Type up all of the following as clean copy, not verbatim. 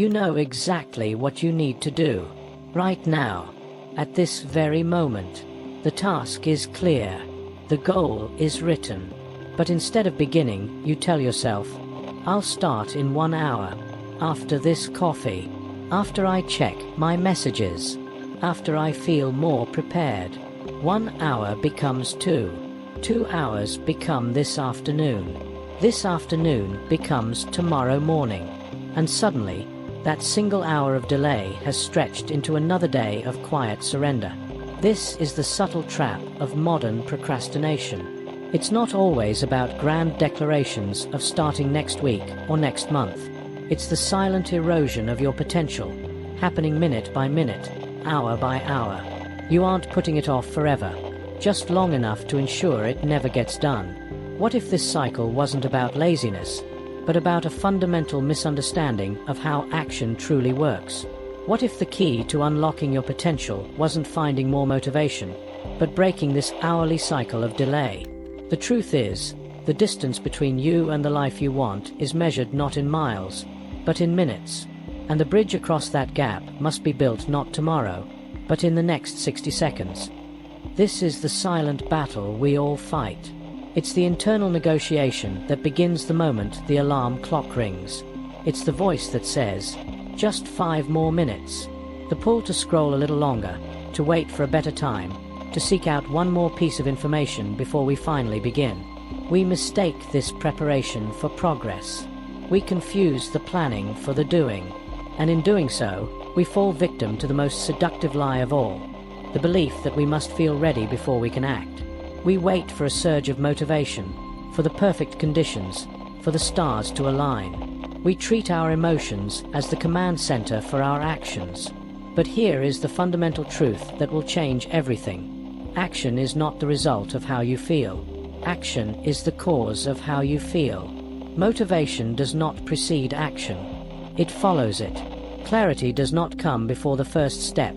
You know exactly what you need to do. Right now. At this very moment. The task is clear. The goal is written. But instead of beginning, you tell yourself, I'll start in 1 hour. After this coffee. After I check my messages. After I feel more prepared. 1 hour becomes 2. 2 hours become this afternoon. This afternoon becomes tomorrow morning. And suddenly, that single hour of delay has stretched into another day of quiet surrender. This is the subtle trap of modern procrastination. It's not always about grand declarations of starting next week or next month. It's the silent erosion of your potential, happening minute by minute, hour by hour. You aren't putting it off forever, just long enough to ensure it never gets done. What if this cycle wasn't about laziness, but about a fundamental misunderstanding of how action truly works? What if the key to unlocking your potential wasn't finding more motivation, but breaking this hourly cycle of delay? The truth is, the distance between you and the life you want is measured not in miles, but in minutes. And the bridge across that gap must be built not tomorrow, but in the next 60 seconds. This is the silent battle we all fight. It's the internal negotiation that begins the moment the alarm clock rings. It's the voice that says, just 5 more minutes. The pull to scroll a little longer, to wait for a better time, to seek out one more piece of information before we finally begin. We mistake this preparation for progress. We confuse the planning for the doing. And in doing so, we fall victim to the most seductive lie of all, the belief that we must feel ready before we can act. We wait for a surge of motivation, for the perfect conditions, for the stars to align. We treat our emotions as the command center for our actions. But here is the fundamental truth that will change everything. Action is not the result of how you feel. Action is the cause of how you feel. Motivation does not precede action. It follows it. Clarity does not come before the first step.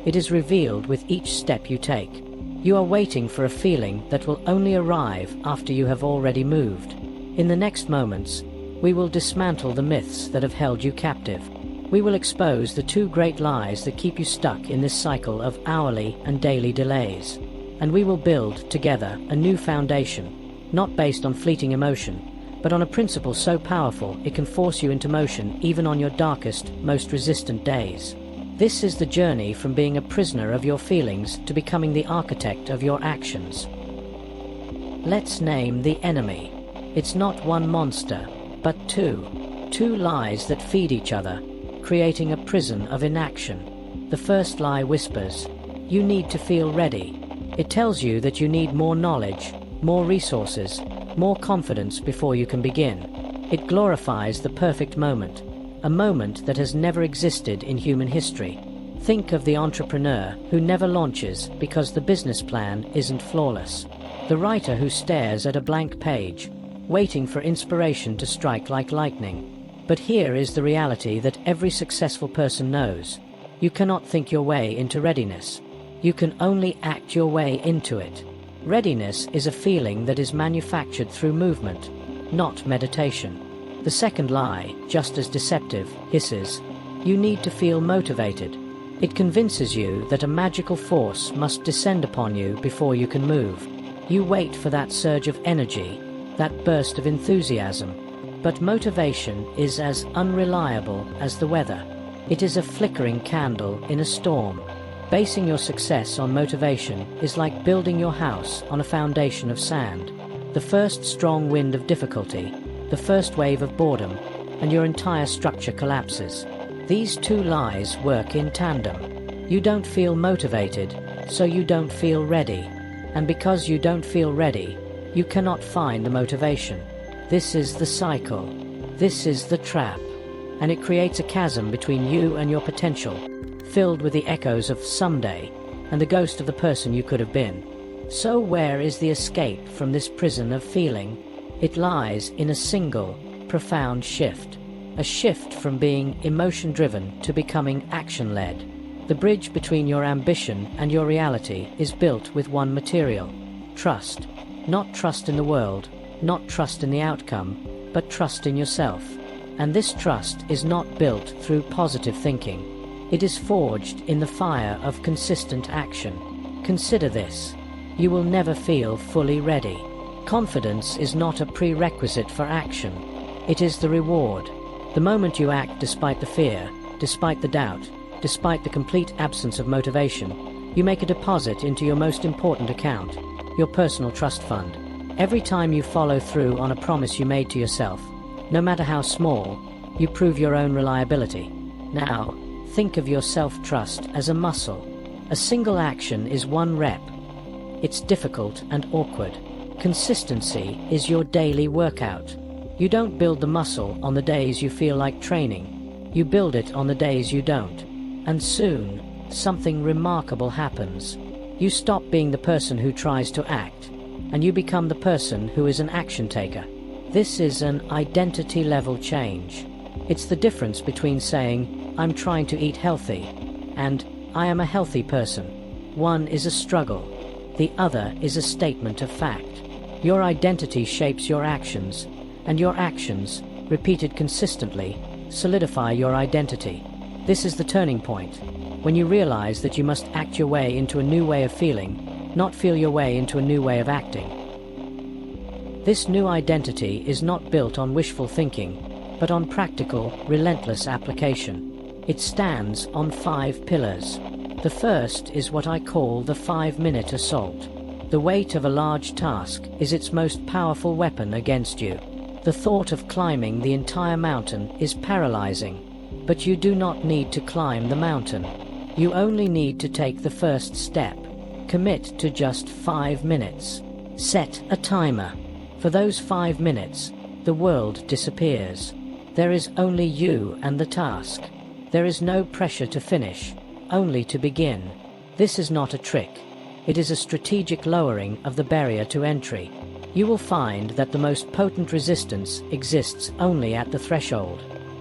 It is revealed with each step you take. You are waiting for a feeling that will only arrive after you have already moved. In the next moments, we will dismantle the myths that have held you captive. We will expose the 2 great lies that keep you stuck in this cycle of hourly and daily delays. And we will build, together, a new foundation, not based on fleeting emotion, but on a principle so powerful it can force you into motion even on your darkest, most resistant days. This is the journey from being a prisoner of your feelings to becoming the architect of your actions. Let's name the enemy. It's not one monster, but 2. 2 lies that feed each other, creating a prison of inaction. The first lie whispers, you need to feel ready. It tells you that you need more knowledge, more resources, more confidence before you can begin. It glorifies the perfect moment, a moment that has never existed in human history. Think of the entrepreneur who never launches because the business plan isn't flawless. The writer who stares at a blank page, waiting for inspiration to strike like lightning. But here is the reality that every successful person knows. You cannot think your way into readiness. You can only act your way into it. Readiness is a feeling that is manufactured through movement, not meditation. The second lie, just as deceptive, hisses, you need to feel motivated. It convinces you that a magical force must descend upon you before you can move. You wait for that surge of energy, that burst of enthusiasm. But motivation is as unreliable as the weather. It is a flickering candle in a storm. Basing your success on motivation is like building your house on a foundation of sand. The first strong wind of difficulty, the first wave of boredom, and your entire structure collapses. These 2 lies work in tandem. You don't feel motivated, so you don't feel ready. And because you don't feel ready, you cannot find the motivation. This is the cycle. This is the trap. And it creates a chasm between you and your potential, filled with the echoes of someday and the ghost of the person you could have been. So where is the escape from this prison of feeling? It lies in a single, profound shift. A shift from being emotion-driven to becoming action-led. The bridge between your ambition and your reality is built with one material: trust. Not trust in the world, not trust in the outcome, but trust in yourself. And this trust is not built through positive thinking. It is forged in the fire of consistent action. Consider this. You will never feel fully ready. Confidence is not a prerequisite for action. It is the reward. The moment you act despite the fear, despite the doubt, despite the complete absence of motivation, you make a deposit into your most important account, your personal trust fund. Every time you follow through on a promise you made to yourself, no matter how small, you prove your own reliability. Now, think of your self-trust as a muscle. A single action is one rep. It's difficult and awkward. Consistency is your daily workout. You don't build the muscle on the days you feel like training. You build it on the days you don't. And soon, something remarkable happens. You stop being the person who tries to act, and you become the person who is an action taker. This is an identity-level change. It's the difference between saying, "I'm trying to eat healthy," and "I am a healthy person." One is a struggle. The other is a statement of fact. Your identity shapes your actions, and your actions, repeated consistently, solidify your identity. This is the turning point, when you realize that you must act your way into a new way of feeling, not feel your way into a new way of acting. This new identity is not built on wishful thinking, but on practical, relentless application. It stands on 5 pillars. The first is what I call the 5-minute assault. The weight of a large task is its most powerful weapon against you. The thought of climbing the entire mountain is paralyzing, but you do not need to climb the mountain. You only need to take the first step. Commit to just 5 minutes. Set a timer. For those 5 minutes, the world disappears. There is only you and the task. There is no pressure to finish, only to begin. This is not a trick. It is a strategic lowering of the barrier to entry. You will find that the most potent resistance exists only at the threshold.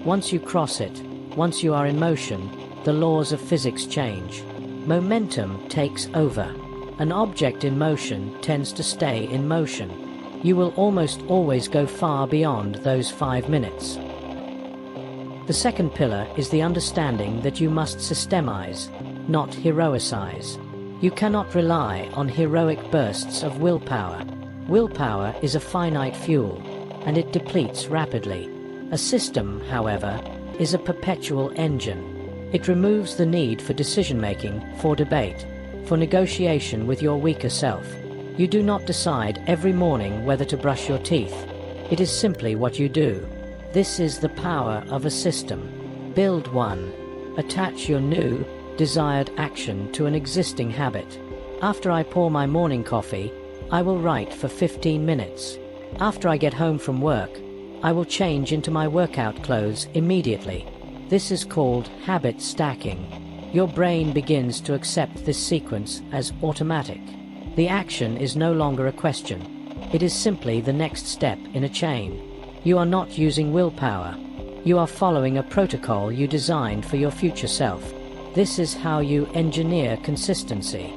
Once you cross it, once you are in motion, the laws of physics change. Momentum takes over. An object in motion tends to stay in motion. You will almost always go far beyond those 5 minutes. The second pillar is the understanding that you must systemize, not heroicize. You cannot rely on heroic bursts of willpower. Willpower is a finite fuel, and it depletes rapidly. A system, however, is a perpetual engine. It removes the need for decision-making, for debate, for negotiation with your weaker self. You do not decide every morning whether to brush your teeth. It is simply what you do. This is the power of a system. Build one. Attach your new, desired action to an existing habit. After I pour my morning coffee, I will write for 15 minutes. After I get home from work, I will change into my workout clothes immediately. This is called habit stacking. Your brain begins to accept this sequence as automatic. The action is no longer a question. It is simply the next step in a chain. You are not using willpower. You are following a protocol you designed for your future self. This is how you engineer consistency.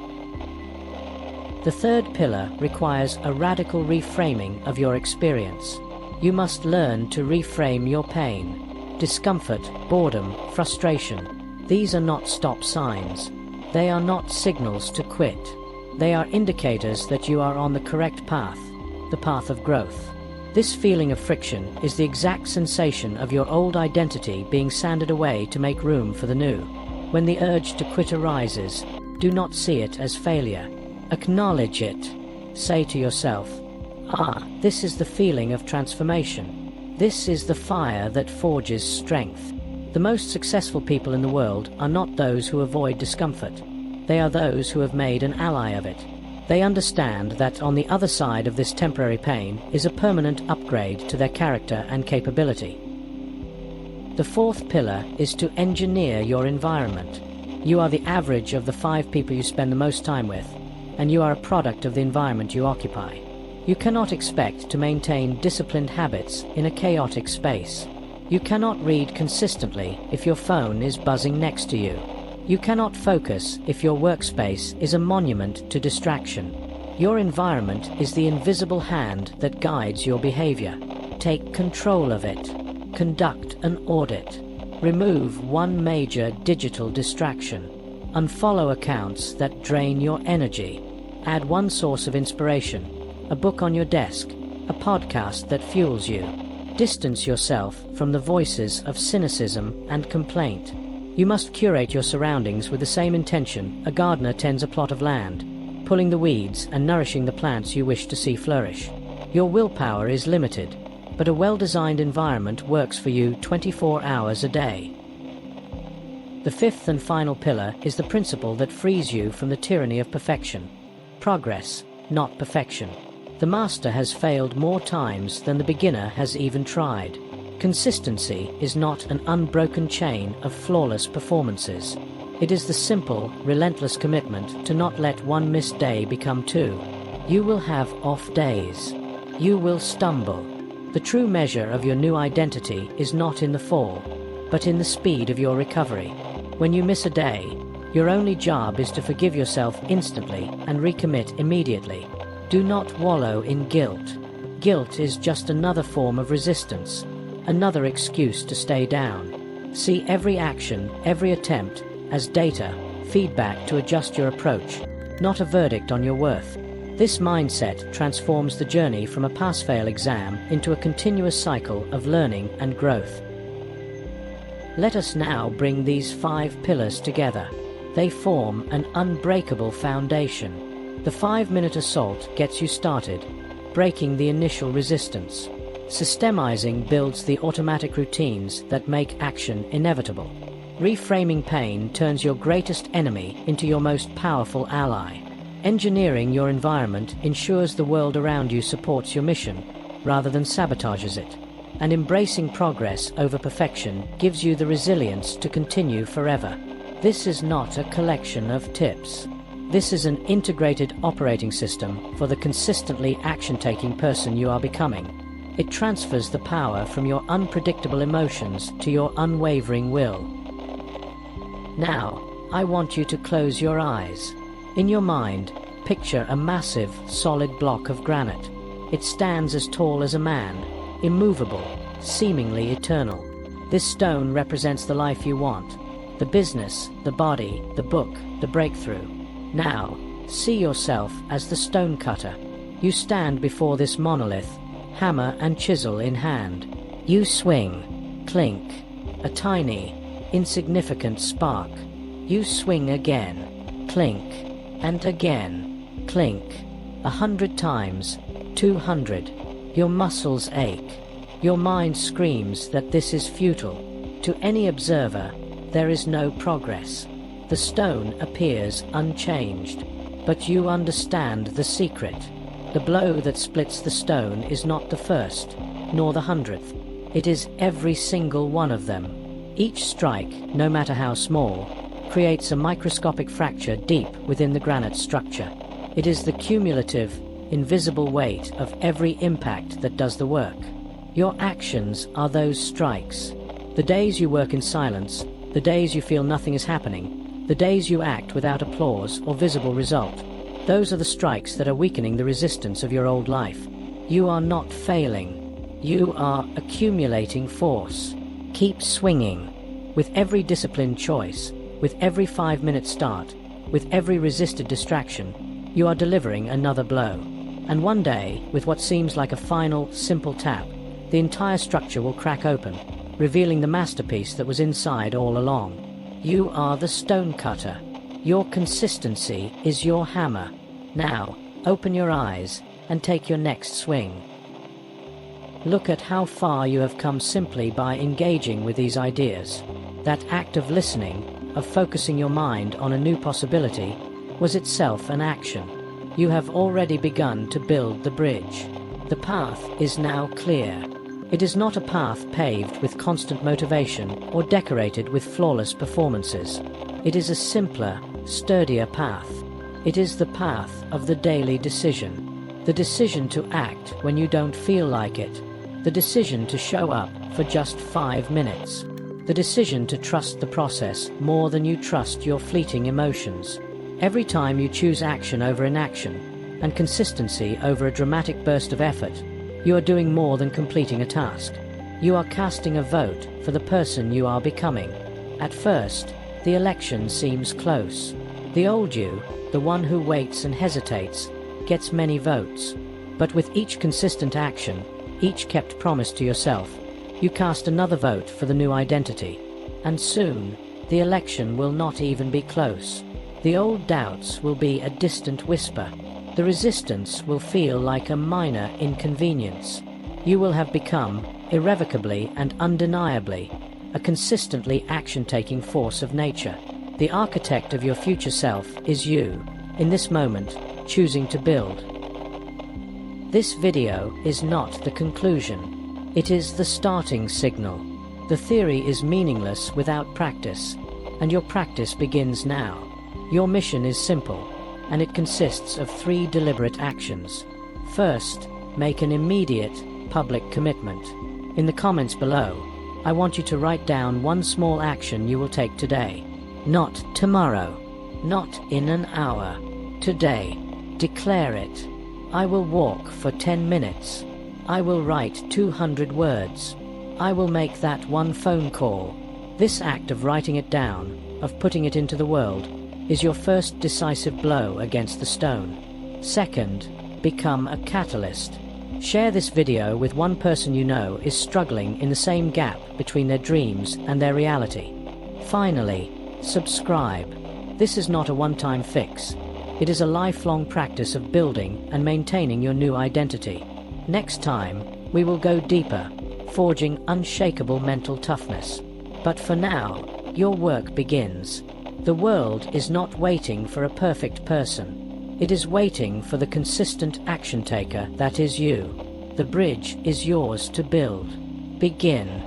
The third pillar requires a radical reframing of your experience. You must learn to reframe your pain. Discomfort, boredom, frustration. These are not stop signs. They are not signals to quit. They are indicators that you are on the correct path, the path of growth. This feeling of friction is the exact sensation of your old identity being sanded away to make room for the new. When the urge to quit arises, do not see it as failure. Acknowledge it. Say to yourself, this is the feeling of transformation. This is the fire that forges strength. The most successful people in the world are not those who avoid discomfort. They are those who have made an ally of it. They understand that on the other side of this temporary pain is a permanent upgrade to their character and capability. The fourth pillar is to engineer your environment. You are the average of the 5 people you spend the most time with, and you are a product of the environment you occupy. You cannot expect to maintain disciplined habits in a chaotic space. You cannot read consistently if your phone is buzzing next to you. You cannot focus if your workspace is a monument to distraction. Your environment is the invisible hand that guides your behavior. Take control of it. Conduct an audit. Remove one major digital distraction. Unfollow accounts that drain your energy. Add one source of inspiration, a book on your desk, a podcast that fuels you. Distance yourself from the voices of cynicism and complaint. You must curate your surroundings with the same intention a gardener tends a plot of land, pulling the weeds and nourishing the plants you wish to see flourish. Your willpower is limited, but a well-designed environment works for you 24 hours a day. The fifth and final pillar is the principle that frees you from the tyranny of perfection. Progress, not perfection. The master has failed more times than the beginner has even tried. Consistency is not an unbroken chain of flawless performances. It is the simple, relentless commitment to not let one missed day become two. You will have off days. You will stumble. The true measure of your new identity is not in the fall, but in the speed of your recovery. When you miss a day, your only job is to forgive yourself instantly and recommit immediately. Do not wallow in guilt. Guilt is just another form of resistance, another excuse to stay down. See every action, every attempt, as data, feedback to adjust your approach, not a verdict on your worth. This mindset transforms the journey from a pass-fail exam into a continuous cycle of learning and growth. Let us now bring these 5 pillars together. They form an unbreakable foundation. The 5-minute assault gets you started, breaking the initial resistance. Systemizing builds the automatic routines that make action inevitable. Reframing pain turns your greatest enemy into your most powerful ally. Engineering your environment ensures the world around you supports your mission, rather than sabotages it. And embracing progress over perfection gives you the resilience to continue forever. This is not a collection of tips. This is an integrated operating system for the consistently action-taking person you are becoming. It transfers the power from your unpredictable emotions to your unwavering will. Now, I want you to close your eyes. In your mind, picture a massive, solid block of granite. It stands as tall as a man, immovable, seemingly eternal. This stone represents the life you want, the business, the body, the book, the breakthrough. Now, see yourself as the stone cutter. You stand before this monolith, hammer and chisel in hand. You swing, clink, a tiny, insignificant spark. You swing again, clink, and again, clink, 100 times, 200. Your muscles ache. Your mind screams that this is futile. To any observer, there is no progress. The stone appears unchanged, but you understand the secret. The blow that splits the stone is not the first, nor the 100th. It is every single one of them. Each strike, no matter how small, creates a microscopic fracture deep within the granite structure. It is the cumulative, invisible weight of every impact that does the work. Your actions are those strikes. The days you work in silence, the days you feel nothing is happening, the days you act without applause or visible result. Those are the strikes that are weakening the resistance of your old life. You are not failing. You are accumulating force. Keep swinging. With every disciplined choice, with every 5-minute start, with every resisted distraction, you are delivering another blow. And one day, with what seems like a final, simple tap, the entire structure will crack open, revealing the masterpiece that was inside all along. You are the stone cutter. Your consistency is your hammer. Now, open your eyes and take your next swing. Look at how far you have come simply by engaging with these ideas. That act of listening, of focusing your mind on a new possibility, was itself an action. You have already begun to build the bridge. The path is now clear. It is not a path paved with constant motivation or decorated with flawless performances. It is a simpler, sturdier path. It is the path of the daily decision. The decision to act when you don't feel like it. The decision to show up for just 5 minutes. The decision to trust the process more than you trust your fleeting emotions. Every time you choose action over inaction, and consistency over a dramatic burst of effort, you are doing more than completing a task. You are casting a vote for the person you are becoming. At first, the election seems close. The old you, the one who waits and hesitates, gets many votes. But with each consistent action, each kept promise to yourself, you cast another vote for the new identity. And soon, the election will not even be close. The old doubts will be a distant whisper. The resistance will feel like a minor inconvenience. You will have become, irrevocably and undeniably, a consistently action-taking force of nature. The architect of your future self is you, in this moment, choosing to build. This video is not the conclusion. It is the starting signal. The theory is meaningless without practice, and your practice begins now. Your mission is simple, and it consists of 3 deliberate actions. First, make an immediate, public commitment. In the comments below, I want you to write down one small action you will take today. Not tomorrow, not in an hour. Today, declare it. I will walk for 10 minutes. I will write 200 words. I will make that one phone call. This act of writing it down, of putting it into the world, is your first decisive blow against the stone. Second, become a catalyst. Share this video with one person you know is struggling in the same gap between their dreams and their reality. Finally, subscribe. This is not a one-time fix. It is a lifelong practice of building and maintaining your new identity. Next time, we will go deeper, forging unshakable mental toughness. But for now, your work begins. The world is not waiting for a perfect person. It is waiting for the consistent action taker that is you. The bridge is yours to build. Begin.